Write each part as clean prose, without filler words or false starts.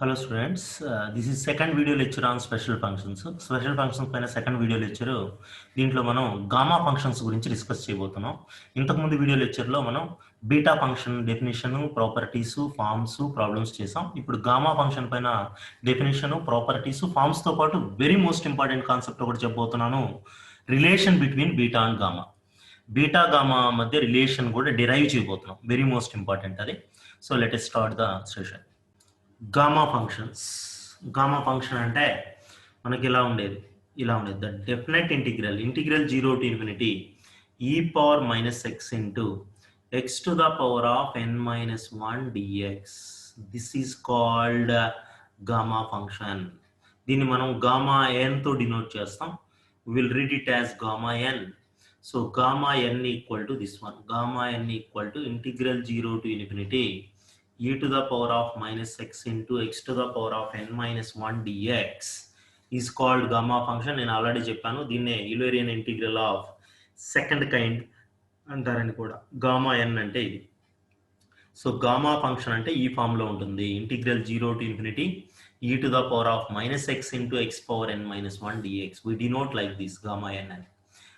Hello students, this is second video lecture on special functions. Special functions పైన second video lecture దీంట్లో మనం gamma functions గురించి discuss చేయబోతున్నాం. ఇంతకుముందు వీడియో లెక్చర్లో మనం beta function definition, properties, forms, problems చేసాం. ఇప్పుడు గామా ఫంక్షన్ పైన డెఫినేషన్, ప్రాపర్టీస్, ఫార్మ్స్తో పాటు వెరీ మోస్ట్ ఇంపార్టెంట్ కాన్సెప్ట్ ఒకటి చెప్పబోతున్నాను, relation between beta and gamma. Beta gamma మధ్య రిలేషన్ కూడా డిరైవ్ చేయబోతున్నాం, వెరీ మోస్ట్ ఇంపార్టెంట్ అది. So let us start the session. Gamma function అంటే మనకి ఇలా ఉండేది the definite integral 0 to infinity e power minus x into x to the power of n minus 1 dx. This is called gamma function. దీన్ని మనం gamma n తో denote చేస్తాం. We will read it as gamma n. So gamma n equal to this one. Gamma n equal to integral 0 to infinity e to the power of minus x into x to the power of n minus 1 dx is called gamma function. నేను already చెప్పాను, దీన్నే యూలరియన్ integral of second kind అంటారని కూడా. Gamma n అంటే ఇది. So gamma function అంటే ఈ form లో ఉంటుంది, integral 0 to infinity e to the power of minus x into x power n minus 1 dx. We denote like this, gamma n అని.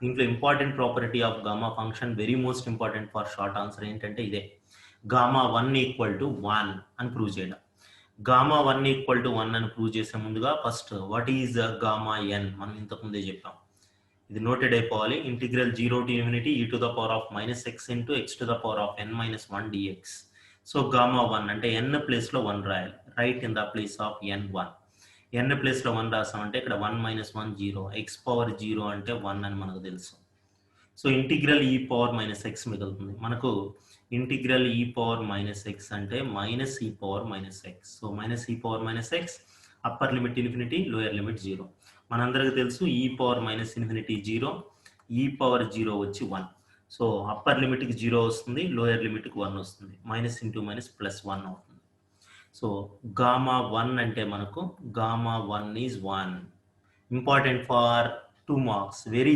దీంట్లో important property of gamma function, very most important for short answer ఏంటంటే ఇదే, gamma 1 equal to 1 అని prove చేయడం. Gamma 1 equal to 1 అని prove చేసే ముందుగా first what is gamma n మనం ఇంతకుముందే చెప్పాం, ఇది నోటెడ్ అయిపోవాలి. Integral 0 to infinity e to the power of minus x into x to the power of n minus 1 dx. So gamma 1 అంటే n place లో 1 రాయాలి, right in the place of n 1. n place లో 1 రాసామంటే ఇక్కడ 1 minus 1 0, x power 0 అంటే 1 అని మనకు తెలుసు. So integral e power minus x మిగులుతుంది మనకు. Integral e power minus x అంటే minus e power minus x. So minus e power minus x, upper limit infinity, lower limit 0. మనందరికీ తెలుసు e power minus infinity 0, e power 0 వచ్చి 1. So upper లిమిట్కి 0 వస్తుంది, lower లిమిట్కి 1 వస్తుంది. Minus into minus plus 1 అవుతుంది. So gamma 1 అంటే మనకు gamma 1 is 1. Important for 2 marks, very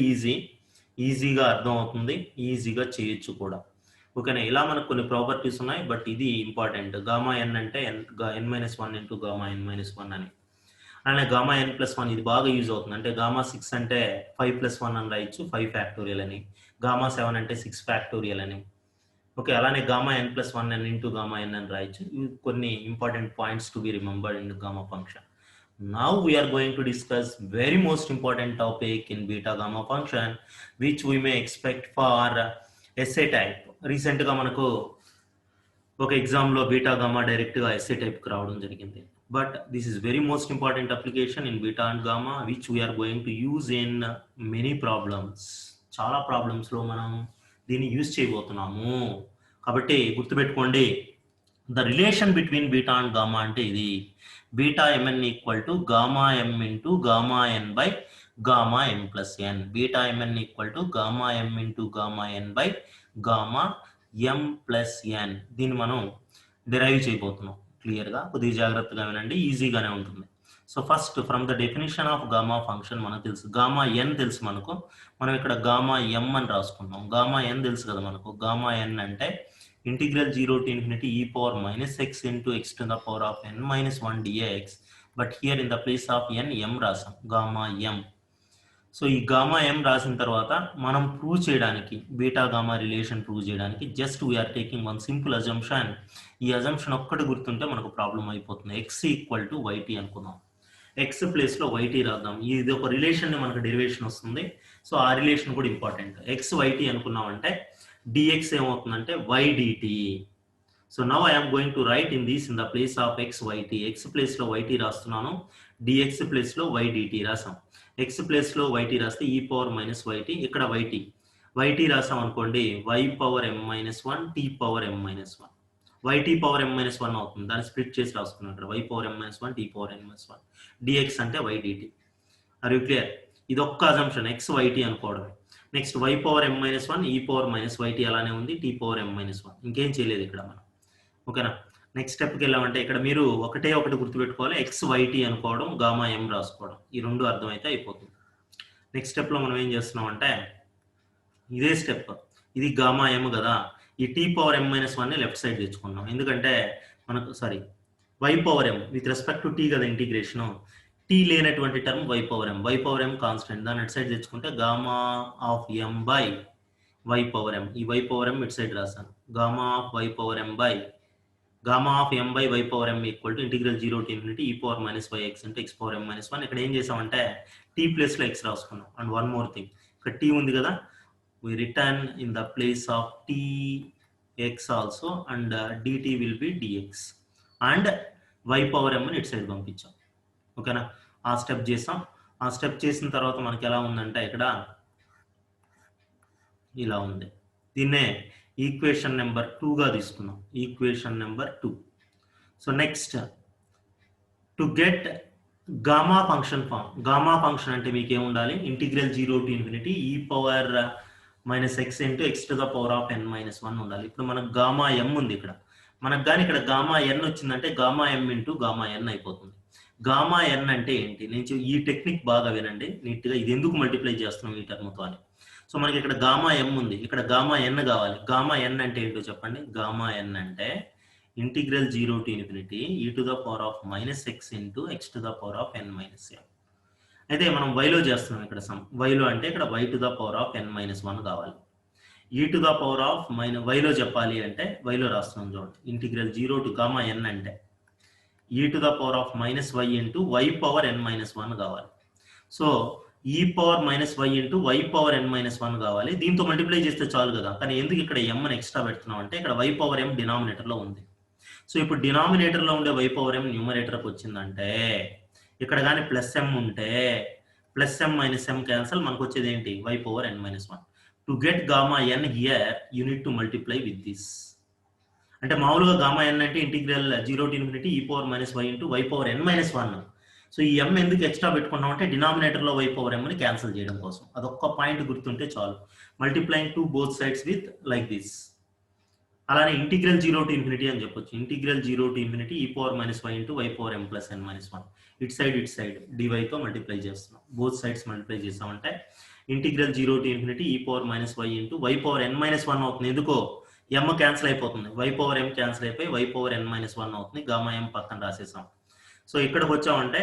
ఈజీగా అర్థం అవుతుంది, ఈజీగా చేయొచ్చు కూడా. ఓకేనా, ఇలా మనకు కొన్ని ప్రాపర్టీస్ ఉన్నాయి, బట్ ఇది ఇంపార్టెంట్. గామా n అంటే n minus 1 into gamma n minus 1 అని. అలానే గామా n ప్లస్ 1 ఇది బాగా యూజ్ అవుతుంది. అంటే గామా 6 అంటే 5 ప్లస్ 1 అని రాయొచ్చు, 5 ఫ్యాక్టోరియల్ అని. గామా 7 అంటే 6 ఫ్యాక్టోరియల్ అని. ఓకే, అలానే gamma n plus 1 n into gamma n అని రాయొచ్చు. ఇవి కొన్ని important points to be remembered in gamma function. Now we are going to discuss very most important topic in beta gamma function, which we may expect for essay type. Recent గా మనకు ఒక exam లో beta gamma direct గా essay type కి రావడం జరిగింది. But this is very most important application in beta and gamma, which we're going to use in many problems. చాలా problems లో మనం దీన్ని యూజ్ చేయబోతున్నాము. కాబట్టి గుర్తుపెట్టుకోండి, the relation between beta and gamma అంటే ఇది. Beta mn equal to gamma m into gamma n by gamma m plus n. Beta mn equal to gamma m into gamma n by gamma m plus n. దీన్ని మనం derive చేయబోతున్నాం. క్లియర్గా కొద్దిగా జాగ్రత్తగా వినండి, ఈజీగానే ఉంటుంది. So first from the definition of gamma function మనకు తెలుసు, గామా n తెలుసు మనకు. మనం ఇక్కడ గామా m అని రాసుకున్నాం. గామా n తెలుసు కదా మనకు. గామా n అంటే integral 0 to infinity e power minus x into x to the power of n minus 1 dx. But here in the place of n m రాసాం, గామా m. సో ఈ gamma m రాసిన తర్వాత మనం prove చేయడానికి, beta gamma relation prove చేయడానికి just we're taking one simple assumption. ఈ assumption ఒక్కటి గుర్తుంటే మనకు ప్రాబ్లం అయిపోతుంది. x ఈక్వల్ టు yt అనుకుందాం. x ప్లేస్ లో yt రాద్దాం. ఇది ఒక రిలేషన్ మనకు డెరివేషన్ వస్తుంది. సో ఆ రిలేషన్ కూడా ఇంపార్టెంట్. x yt అనుకున్నాం అంటే dx ఏమవుతుందంటే y dt. So now I'm going to right in this in the place of x yt. x place లో yt రాస్తున్నాను, dx ప్లేస్ లో y dt రాసాం. x ప్లేస్ లో yt రాస్తే e పవర్ మైనస్ yt, ఇక్కడ yt రాసాం అనుకోండి, y power m minus 1 t power m minus 1. yt power m minus 1 అవుతుంది, దాన్ని స్ప్లిట్ చేసి రాసుకున్నాం ఇక్కడ, y power m minus 1 t power n minus 1. dx అంటే y dt. Are you clear? ఇది ఒక్క అజంప్షన్, x yt అనుకోవడమే. Next y power m minus 1 e power minus yt అలానే ఉంది, t పవర్ m మైనస్ 1. ఇంకేం చేయలేదు ఇక్కడ మనం. ఓకేనా, నెక్స్ట్ స్టెప్కి వెళ్ళామంటే ఇక్కడ మీరు ఒకటి గుర్తుపెట్టుకోవాలి, x yt అనుకోవడం, గామా m రాసుకోవడం, ఈ రెండు అర్థమైతే అయిపోతుంది. నెక్స్ట్ స్టెప్లో మనం ఏం చేస్తున్నాం అంటే ఇదే స్టెప్, ఇది గామా m కదా, ఈ t పవర్ m మైనస్ 1ని లెఫ్ట్ సైడ్ తెచ్చుకున్నాం. ఎందుకంటే మనకు y power m with respect to t కదా ఇంటిగ్రేషన్, టీ లేనటువంటి term y power m constant, దాన్ని అటు సైడ్ తెచ్చుకుంటే gamma of m by y power m, ఈ వై పవర్ ఎం ఇటు సైడ్ రాశాను, gamma of y power m by gamma of m by y power m equal to integral 0 to infinity e power minus y X into X power m minus 1. ఇక్కడ ఏం చేసామంటే tea ప్లేస్లో X రాసుకున్నాం. And one more thing, ఇక్కడ tea ఉంది కదా, we return in the place of t x also and dt will be dx and y power m ని ఇటు సైడ్ పంపించాం. ఓకేనా, ఆ స్టెప్ చేసాం. ఆ స్టెప్ చేసిన తర్వాత మనకి ఎలా ఉందంటే ఇక్కడ ఇలా ఉంది. దీన్నే ఈక్వేషన్ నెంబర్ 2గా తీసుకున్నాం, equation number 2. So next to get gamma function form, gamma function అంటే మీకు ఏముండాలి, integral 0 to infinity e power minus x into x to the power of n minus 1 ఉండాలి. ఇప్పుడు మనకు గామా ఎం ఉంది ఇక్కడ, మనకు కానీ ఇక్కడ గామా ఎన్ వచ్చిందంటే గామా ఎం ఇంటూ గామా ఎన్ అయిపోతుంది. గామా ఎన్ అంటే ఏంటి, నేను ఈ టెక్నిక్ బాగా వినండి నీట్గా, ఇది ఎందుకు మల్టిప్లై చేస్తున్నాం ఈ టర్మ్తో అని. సో మనకి ఇక్కడ గామా ఎం ఉంది, ఇక్కడ గామా ఎన్ కావాలి. గామా ఎన్ అంటే ఏంటో చెప్పండి. గామా ఎన్ అంటే integral 0 to infinity e to the power of minus x into x to the power of n minus m. అయితే మనం వైలో చేస్తున్నాం ఇక్కడ సమ్, వైలో అంటే ఇక్కడ y to the power of n minus 1 కావాలి. E to the power of వైలో చెప్పాలి అంటే వైలో రాస్తున్నాం చూడండి, ఇంటిగ్రల్ 0 to గామా ఎన్ అంటే e to the power of minus y into y power n minus 1 కావాలి. So e power minus y into y power n minus 1 కావాలి. దీంతో multiply చేస్తే చాలు కదా, కానీ ఎందుకు ఇక్కడ ఎం అని ఎక్స్ట్రా పెడుతున్నాం అంటే ఇక్కడ వై పవర్ ఎం డినామినేటర్లో ఉంది. సో ఇప్పుడు డినామినేటర్లో ఉండే వై పవర్ ఎం న్యూమరేటర్కి వచ్చిందంటే ఇక్కడ కానీ ప్లస్ ఎం ఉంటే plus m minus m cancel, మనకు వచ్చేది ఏంటి y power n minus 1. To get gamma n here you need to multiply with this. అంటే మామూలుగా గామా ఎన్ అంటే integral 0 to infinity e power minus y into y power n minus 1. So ఈ m ఎందుకు extra పెట్టుకున్నాం అంటే డినామినేటర్లో why power ఎం ని cancel చేయడం కోసం. అదొక్క పాయింట్ గుర్తుంటే చాలు. Multiplying to both sides with like this. అలానే ఇంటిగ్రల్ 0 to ఇన్ఫినిటీ అని చెప్పొచ్చు, integral 0 to infinity e power minus y into y power m plus n minus 1. It side డివైతో మల్టిప్లై చేస్తున్నాం, బోత్ సైడ్స్ మల్టిప్లై చేస్తామంటే integral 0 to infinity e power minus y into y power n minus 1 అవుతుంది. ఎందుకో m cancel అయిపోతుంది, y power m cancel అయిపోయి y power n minus 1 అవుతుంది. Gamma ఎం పక్కన రాసేసాం. So ఇక్కడికి వచ్చామంటే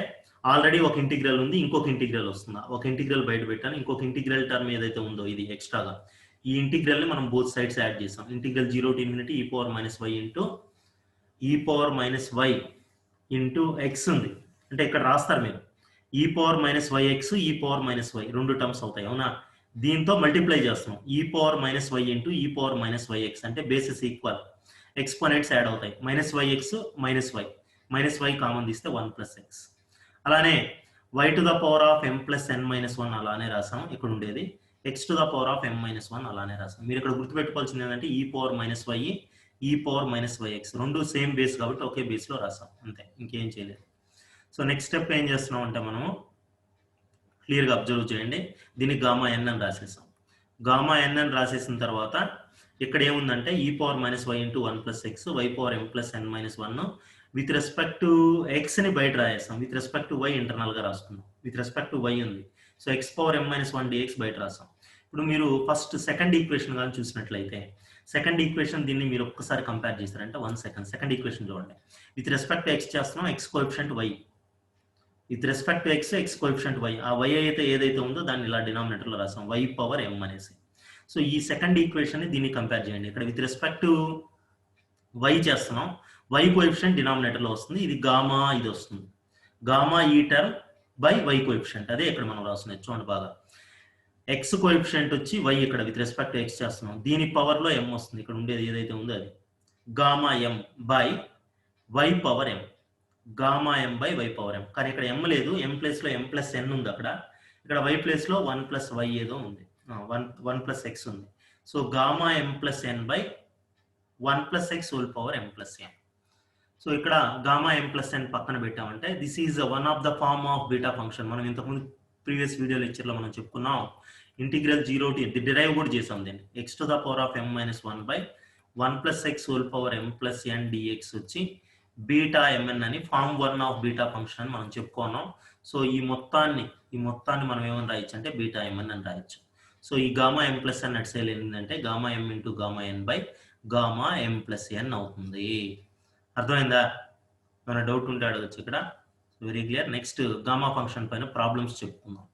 ఆల్రెడీ ఒక ఇంటిగ్రల్ ఉంది, ఇంకొక ఇంటిగ్రల్ వస్తుందా, ఒక ఇంటిగ్రల్ బయట పెట్టాను, ఇంకొక ఇంటిగ్రల్ టర్మ్ ఏదైతే ఉందో ఇది ఎక్స్ట్రాగా, ఈ ఇంటిగ్రల్ ని మనం బోత్ సైడ్స్ యాడ్ చేసాం. Integral 0 to infinity e power minus y into e power minus y into x ఉంది, అంటే ఇక్కడ రాస్తారు మీరు e power minus y x e power minus y రెండు టర్మ్స్ అవుతాయి అవునా. దీంతో మల్టిప్లై చేస్తున్నాం, e power minus y into e power minus y x అంటే బేసిస్ ఈక్వల్, ఎక్స్పోనెంట్స్ యాడ్ అవుతాయి. Minus y x minus y common తీస్తే 1 plus X. అలానే y to the power of m plus n minus 1 అలానే రాసాం. ఇక్కడ ఉండేది x to the power of m minus 1 అలానే రాసాం. మీరు ఇక్కడ గుర్తుపెట్టుకోవాల్సింది ఏంటంటే e power minus y e power minus y x రెండు సేమ్ బేస్ కాబట్టి ఒకే బేస్లో రాసాం అంతే, ఇంకేం చేయలేదు. సో నెక్స్ట్ స్టెప్ ఏం చేస్తున్నాం అంటే మనము క్లియర్గా అబ్జర్వ్ చేయండి, దీనికి గామా ఎన్ అని రాసేసాం. గామా ఎన్ అని రాసేసిన తర్వాత ఇక్కడ ఏముందంటే e power minus y into 1 plus x y power m plus n minus 1 with respect to x ని బయట రాసేసాం, with respect to y internal గా రాసుకున్నాం. విత్ రెస్పెక్ట్ టు వై ఉంది, so x power m minus 1 dx బయట రాసాం. ఇప్పుడు మీరు ఫస్ట్ సెకండ్ ఈక్వేషన్ కానీ చూసినట్లయితే సెకండ్ ఈక్వేషన్ దీన్ని మీరు ఒక్కసారి కంపేర్ చేస్తారంటే 1 సెకండ్. సెకండ్ ఈక్వేషన్ చూడండి, విత్ రెస్పెక్ట్ టు ఎక్స్ చేస్తున్నాం, x coefficient y, with respect to x coefficient y, ఆ వై అయితే ఏదైతే ఉందో దాన్ని ఇలా డినామినేటర్లో రాసాం వై పవర్ ఎం అనేసి. సో ఈ సెకండ్ ఈక్వేషన్ ని దీన్ని కంపేర్ చేయండి, ఇక్కడ విత్ రెస్పెక్ట్ టు వై చేస్తున్నాం, వై కోఎఫిషియంట్ డినామినేటర్లో వస్తుంది, ఇది గామా ఇది వస్తుంది, గామా ఈ టర్మ్ బై వై కోఎఫిషియంట్, అదే ఇక్కడ మనం రాస్తున్నాం చూడండి బాగా. ఎక్స్ కోఎఫిషియంట్ వచ్చి వై ఇక్కడ విత్ రెస్పెక్ట్ టు ఎక్స్ చేస్తున్నాం, దీని పవర్లో ఎం వస్తుంది, ఇక్కడ ఉండేది ఏదైతే ఉందో అది gamma m by y power m, gamma m by y power m. కానీ ఇక్కడ ఎం లేదు, ఎం ప్లేస్లో ఎం ప్లస్ ఎన్ ఉంది అక్కడ, ఇక్కడ వై ప్లేస్లో 1 ప్లస్ వై ఏదో ఉంది, 1 ప్లస్ ఎక్స్ ఉంది. So gamma m plus n by 1 plus x whole power m plus n. So ఇక్కడ గామా ఎం ప్లస్ ఎన్ పక్కన పెట్టామంటే this is one of the form of beta function. మనం ఇంతకుముందు previous video లెక్చర్లో మనం చెప్పుకున్నాం, integral 0 to derive కూడా చేసాం దీన్ని, x to the power of m minus 1 by 1 plus x whole power m plus n dx వచ్చి బీటా ఎంఎన్ అని ఫార్మ్ 1 ఆఫ్ బీటా ఫంక్షన్ అని మనం చెప్పుకున్నాం. సో ఈ మొత్తాన్ని మనం ఏమని రాయొచ్చు అంటే బీటా ఎంఎన్ అని రాయొచ్చు. సో ఈ gamma m plus n at side ఏంటంటే gamma m into gamma n by gamma m plus n అవుతుంది. అర్థమైందా? ఏమైనా డౌట్ ఉంటే అడగచ్చు ఇక్కడ. Very clear. Next gamma function పైన ప్రాబ్లమ్స్ చెప్పుకుందాం.